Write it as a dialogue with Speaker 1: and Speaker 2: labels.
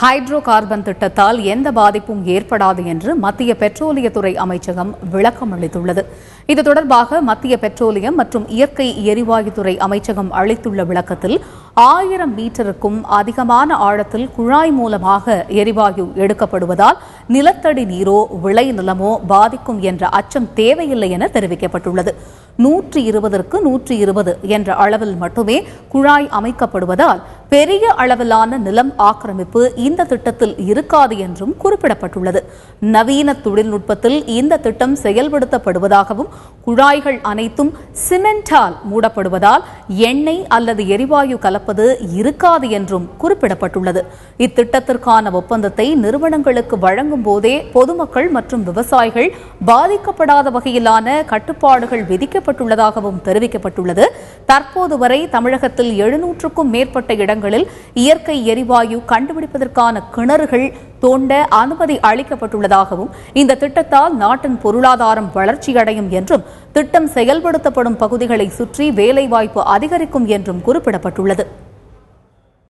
Speaker 1: Hydro carbon திட்டத்தால் எந்த பாதிப்பும் ஏற்படாது என்று மத்திய பெட்ரோலியத்துறை அமைச்சகம் விளக்கம் அளித்துள்ளது. இது தொடர்பாக மத்திய பெட்ரோலியம் மற்றும் இயற்கை எரிவாயுத்துறை அமைச்சகம் அளித்துள்ள விளக்கத்தில் 1000 மீட்டருக்கும் அதிகமான ஆழத்தில் குழாய் மூலமாக எரிவாயு எடுக்கப்படுவதால் நிலத்தடி நீரோ விளைநிலமோ பாதிக்கும் என்ற அச்சம் தேவையில்லை என தெரிவிக்கப்பட்டுள்ளது. 120ற்கு 120 என்ற அளவில் மட்டுமே குழாய் அமைக்கப்படுவதால் பெரிய அளவிலான நிலம் ஆக்கிரமிப்பு இந்த திட்டத்தில் இருக்காது என்றும் குறிப்பிடப்பட்டுள்ளது. நவீன தொழில்நுட்பத்தில் இந்த திட்டம் செயல்படுத்தப்படுவதாகவும் குழாய்கள் அனைத்தும் சிமெண்டால் மூடப்படுவதால் எண்ணெய் அல்லது எரிவாயு கலப்பது இருக்காது என்றும் குறிப்பிடப்பட்டுள்ளது. இத்திட்டத்திற்கான ஒப்பந்தத்தை நிறுவனங்களுக்கு வழங்கும் போதே பொதுமக்கள் மற்றும் விவசாயிகள் பாதிக்கப்படாத வகையிலான கட்டுப்பாடுகள் விதிக்கப்பட்டுள்ளதாகவும் தெரிவிக்கப்பட்டுள்ளது. தற்போது வரை தமிழகத்தில் 700க்கும் மேற்பட்ட இடங்களில் இயற்கை எரிவாயு கண்டுபிடிப்பதற்கான கிணறுகள் தோண்ட அனுமதி அளிக்கப்பட்டுள்ளதாகவும் இந்த திட்டத்தால் நாட்டின் பொருளாதாரம் வளர்ச்சியடையும் என்றும் திட்டம் செயல்படுத்தப்படும் பகுதிகளை சுற்றி வேலைவாய்ப்பு அதிகரிக்கும் என்றும் குறிப்பிடப்பட்டுள்ளது.